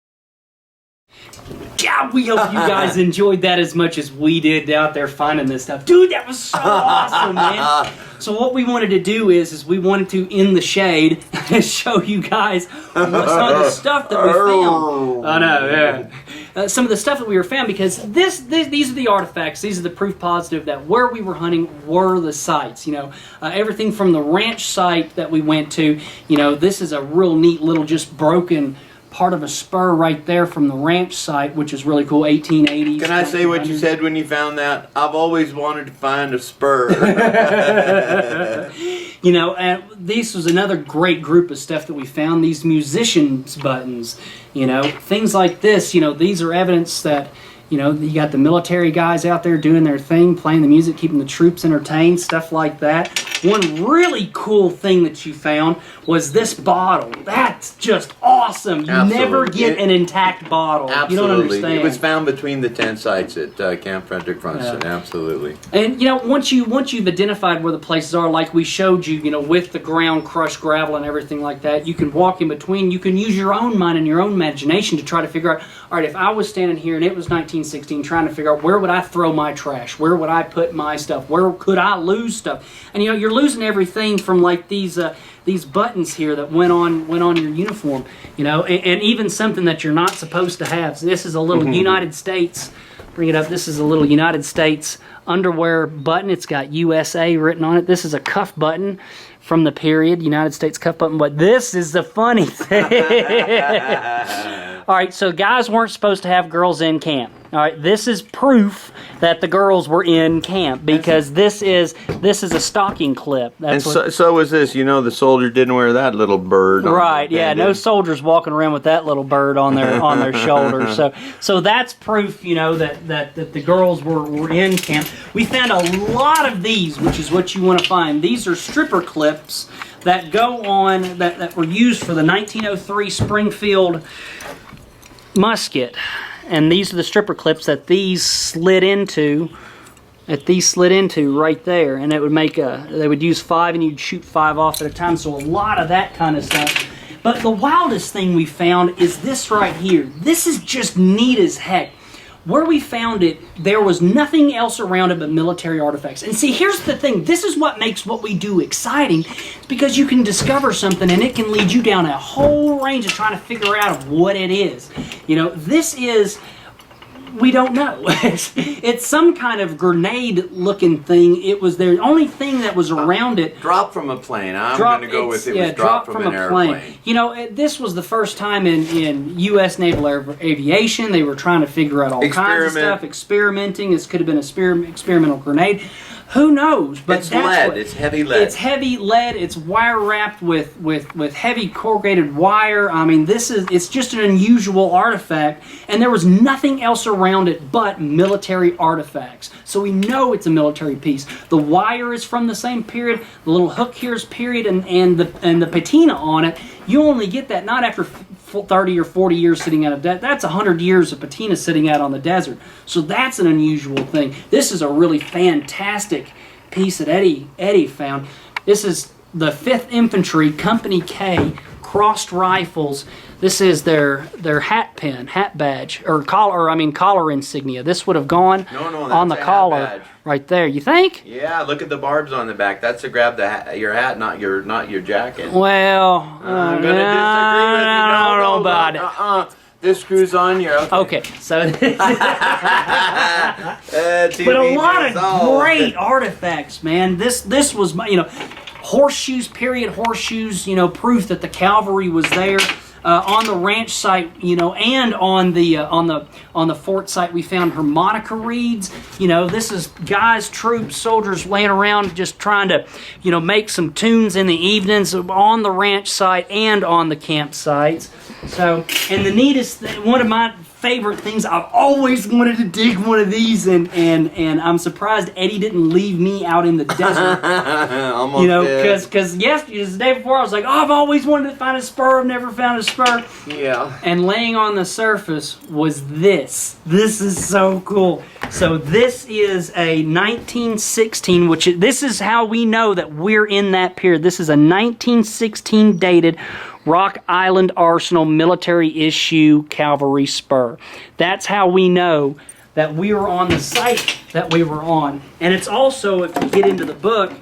God, we hope you guys enjoyed that as much as we did out there finding this stuff. Dude, that was so awesome, man. So what we wanted to do is we wanted to, in the shade, show you guys some of the stuff that we found. I know, yeah. Some of the stuff that we were found, because these are the artifacts, these are the proof positive that where we were hunting were the sites. You know, everything from the ranch site that we went to, you know, this is a real neat little just broken part of a spur right there from the ranch site, which is really cool, 1880s.
Can I say what you said when you found that? I've always wanted to find a spur.
You know, and this was another great group of stuff that we found. These musicians' buttons, you know, things like this. You know, these are evidence that, you know, you got the military guys out there doing their thing, playing the music, keeping the troops entertained, stuff like that. One really cool thing that you found was this bottle. That's just awesome. You never get an intact bottle.
Absolutely.
You don't understand.
It was found between the 10 sites at Camp Frederick Funston. Yeah. Absolutely.
And you know, once you've identified where the places are, like we showed you, you know, with the ground, crushed gravel and everything like that, you can walk in between. You can use your own mind and your own imagination to try to figure out, all right, if I was standing here and it was 1916, trying to figure out where would I throw my trash, where would I put my stuff, where could I lose stuff, and you know, you're losing everything from like these buttons here that went on your uniform, you know, and even something that you're not supposed to have. So this is a little United States. Bring it up. This is a little United States underwear button. It's got USA written on it. This is a cuff button from the period, United States cuff button. But this is the funny thing. All right, so guys weren't supposed to have girls in camp. All right, this is proof that the girls were in camp because this is a stocking clip. That's
and so was this. You know, the soldier didn't wear that little bird.
Right? Yeah, no soldiers walking around with that little bird on their shoulder. So that's proof. You know that the girls were in camp. We found a lot of these, which is what you want to find. These are stripper clips that go on that were used for the 1903 Springfield musket. And these are the stripper clips that these slid into right there, and it would make they would use 5 and you'd shoot 5 off at a time. So a lot of that kind of stuff. But the wildest thing we found is this right here. This is just neat as heck. Where we found it, there was nothing else around it but military artifacts. And see, here's the thing. This is what makes what we do exciting. It's because you can discover something and it can lead you down a whole range of trying to figure out what it is. You know, this is... We don't know. It's some kind of grenade-looking thing. It was the only thing that was around it.
Dropped from a plane. I'm going to go with it. Was dropped from an airplane.
You know, this was the first time in U.S. Naval Aviation. They were trying to figure out all kinds of stuff, experimenting. This could have been an experimental grenade. Who knows? But
it's lead. It's heavy lead.
It's heavy lead. It's wire wrapped with heavy corrugated wire. I mean, it's just an unusual artifact, and there was nothing else around it but military artifacts. So we know it's a military piece. The wire is from the same period. The little hook here is period, and the patina on it. You only get that not after 30 or 40 years sitting out of desert. That's 100 years of patina sitting out on the desert. So that's an unusual thing. This is a really fantastic piece that Eddie found. This is the 5th Infantry Company K crossed rifles. This is their hat pin, hat badge, or collar insignia. This would have gone on the collar badge right there. You think?
Yeah, look at the barbs on the back. That's to grab your hat, not your jacket.
Well,
I'm gonna disagree with you.
I don't know about it.
This screws on here.
Okay, so but a lot of great artifacts, man. This was my, you know, horseshoes, period horseshoes. You know, proof that the cavalry was there. On the ranch site, you know, and on the fort site, we found harmonica reeds. You know, this is guys, troops, soldiers laying around just trying to, you know, make some tunes in the evenings on the ranch site and on the campsites. So, and the neatest thing, one of my favorite things, I've always wanted to dig one of these, and I'm surprised Eddie didn't leave me out in the desert.
Almost,
you know, because yesterday, the day before, I was like, oh, I've always wanted to find a spur. I've never found a spur.
Yeah.
And laying on the surface was this. This is so cool. So this is a 1916, this is how we know that we're in that period. This is a 1916 dated Rock Island Arsenal military issue cavalry spur. That's how we know that we were on the site that we were on. And it's also, if you get into the book,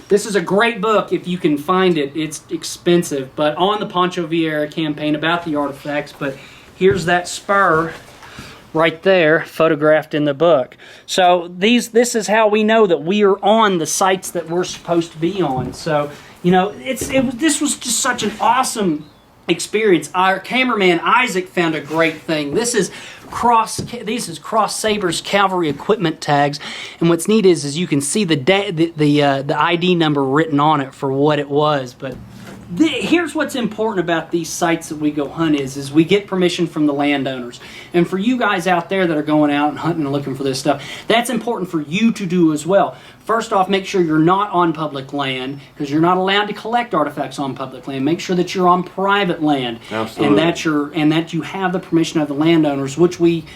this is a great book if you can find it. It's expensive, but on the Pancho Villa campaign about the artifacts. But here's that spur right there, photographed in the book. So this is how we know that we are on the sites that we're supposed to be on. So, you know, this was just such an awesome experience. Our cameraman Isaac found a great thing. These is Cross Sabers Cavalry equipment tags, and what's neat is you can see the ID number written on it for what it was. But here's what's important about these sites that we go hunt is we get permission from the landowners. And for you guys out there that are going out and hunting and looking for this stuff, that's important for you to do as well. First off, make sure you're not on public land, because you're not allowed to collect artifacts on public land. Make sure that you're on private land.
Absolutely.
And that you have the permission of the landowners, which we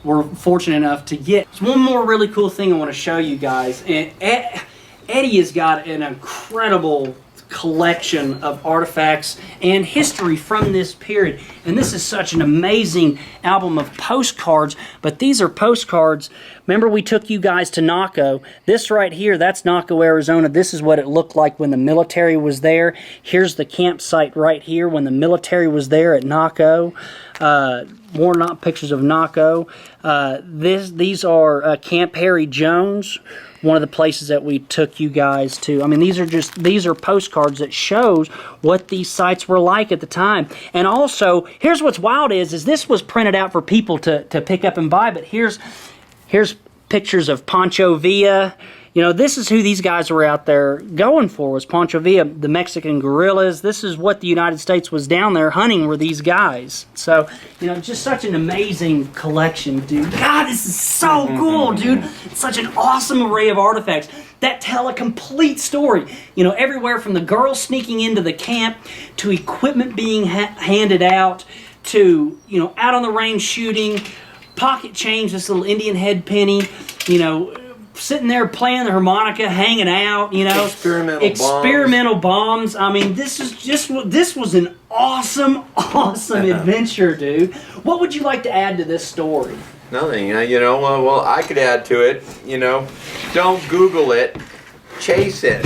were fortunate enough to get. There's one more really cool thing I want to show you guys. And Eddie has got an incredible collection of artifacts and history from this period, and this is such an amazing album of postcards. But these are postcards. Remember, we took you guys to Naco. This right here, that's Naco, Arizona. This is what it looked like when the military was there. Here's the campsite right here when the military was there at Naco. More not pictures of Naco. These are Camp Harry Jones, one of the places that we took you guys to. I mean, these are postcards that shows what these sites were like at the time. And also, here's what's wild is this was printed out for people to pick up and buy, but here's pictures of Pancho Villa. You know, this is who these guys were out there going for, was Pancho Villa, the Mexican guerrillas. This is what the United States was down there hunting, were these guys. So, you know, just such an amazing collection, dude. God, this is so cool, dude. It's such an awesome array of artifacts that tell a complete story. You know, everywhere from the girls sneaking into the camp, to equipment being handed out, to, you know, out on the range shooting, pocket change, this little Indian head penny, you know, sitting there playing the harmonica, hanging out, you know, experimental bombs. I mean, this was an awesome adventure, dude. What would you like to add to this story?
Nothing. You know, well, I could add to it. You know, don't Google it, chase it.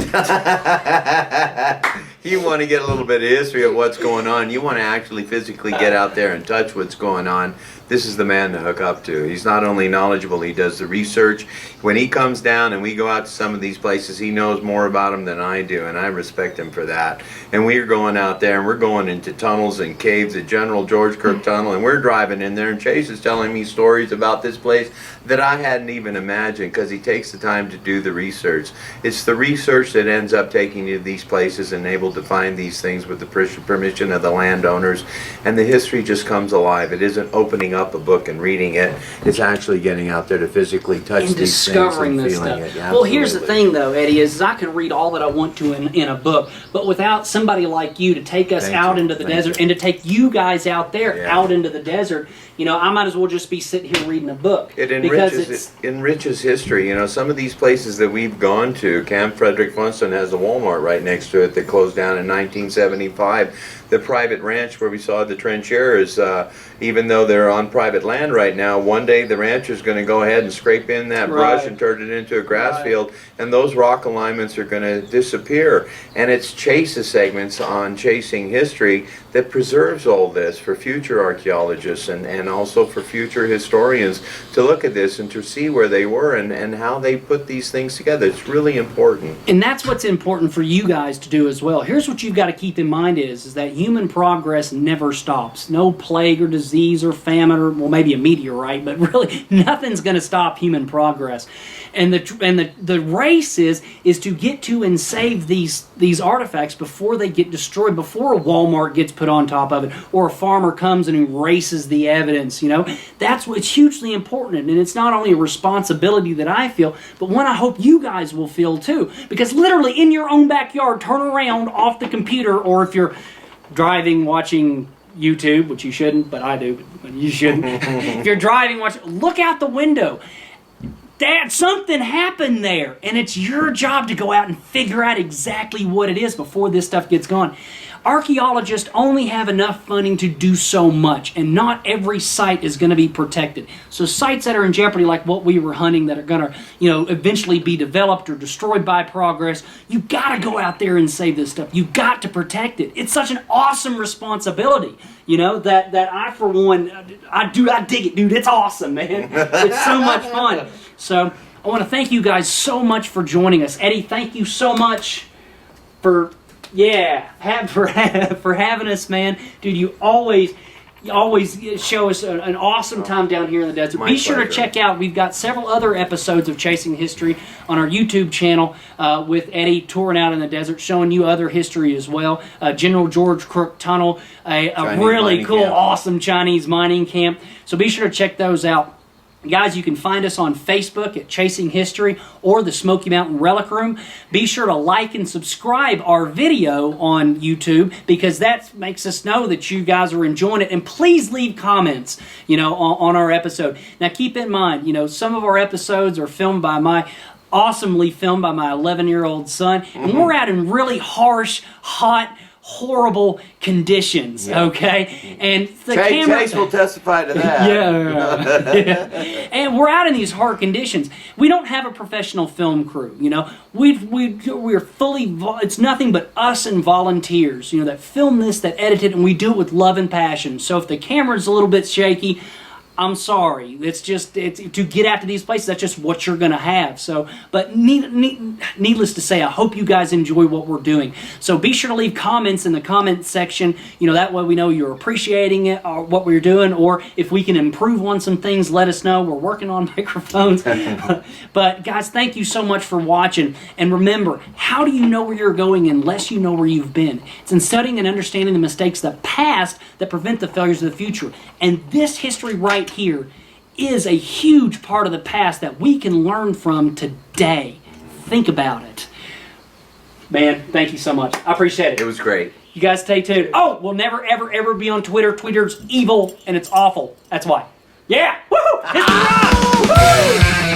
You want to get a little bit of history of what's going on. You want to actually physically get out there and touch what's going on. This is the man to hook up to. He's not only knowledgeable, he does the research. When he comes down and we go out to some of these places, he knows more about them than I do, and I respect him for that. And we're going out there, and we're going into tunnels and caves at General George Kirk Tunnel, and we're driving in there, and Chase is telling me stories about this place that I hadn't even imagined, because he takes the time to do the research. It's the research that ends up taking you to these places and able to find these things with the permission of the landowners, and the history just comes alive. It isn't opening up a book and reading it. It's actually getting out there to physically touch
and
these
discovering
things and
this
feeling
stuff.
it.
Well, here's the thing, though, Eddie, is I can read all that I want to in a book, but without somebody like you to take us out into the desert and to take you guys out there out into the desert, you know, I might as well just be sitting here reading a book.
It enriches history. You know, some of these places that we've gone to, Camp Frederick Funston has a Walmart right next to it that closed down in 1975. The private ranch where we saw the trenchers, even though they're on private land right now, one day the rancher's going to go ahead and scrape in that brush and turn it into a grass field, and those rock alignments are going to disappear. And it's Chase's segments on Chasing History that preserves all this for future archaeologists and also for future historians to look at this and to see where they were and how they put these things together. It's really important.
And that's what's important for you guys to do as well. Here's what you've got to keep in mind is that human progress never stops. No plague or disease or famine or, well, maybe a meteorite, but really nothing's going to stop human progress. And the race is to get to and save these artifacts before they get destroyed, before a Walmart gets put on top of it, or a farmer comes and erases the evidence. You know, that's what's hugely important, and it's not only a responsibility that I feel, but one I hope you guys will feel too. Because literally in your own backyard, turn around off the computer, or if you're driving, watching YouTube, which you shouldn't, but I do, but you shouldn't. If you're driving, look out the window. Something happened there, and it's your job to go out and figure out exactly what it is before this stuff gets gone. Archaeologists only have enough funding to do so much, and not every site is going to be protected. So sites that are in jeopardy, like what we were hunting, that are going to, you know, eventually be developed or destroyed by progress, you got to go out there and save this stuff. You got to protect it. It's such an awesome responsibility, you know, that I, for one, I dig it, dude. It's awesome, man. It's so much fun. So I want to thank you guys so much for joining us. Eddie, thank you so much for Yeah, for having us, man. Dude, you always show us an awesome time down here in the desert. Be sure to check out, we've got several other episodes of Chasing History on our YouTube channel with Eddie touring out in the desert, showing you other history as well. General George Crook Tunnel, a really cool, awesome Chinese mining camp. So be sure to check those out. Guys, you can find us on Facebook at Chasing History or the Smoky Mountain Relic Room. Be sure to like and subscribe our video on YouTube because that makes us know that you guys are enjoying it. And please leave comments, on our episode. Now, keep in mind, some of our episodes are awesomely filmed by my 11-year-old son. And we're out in really harsh, hot, horrible conditions, okay? And the camera...
Chase will testify to that.
Yeah. And we're out in these hard conditions. We don't have a professional film crew, we're fully... It's nothing but us and volunteers, that film this, that edit it, and we do it with love and passion. So if the camera's a little bit shaky, I'm sorry. It's to get out to these places, that's just what you're going to have. So, but needless to say, I hope you guys enjoy what we're doing. So be sure to leave comments in the comment section. That way we know you're appreciating it or what we're doing, or if we can improve on some things, let us know. We're working on microphones. But guys, thank you so much for watching. And remember, how do you know where you're going unless you know where you've been? It's in studying and understanding the mistakes of the past that prevent the failures of the future. And this history right here is a huge part of the past that we can learn from today. Think about it. Man, thank you so much. I appreciate it.
It was great.
You guys stay tuned. Oh, we'll never, ever, ever be on Twitter. Twitter's evil and it's awful. That's why. Yeah! Woohoo! History rock! Woo!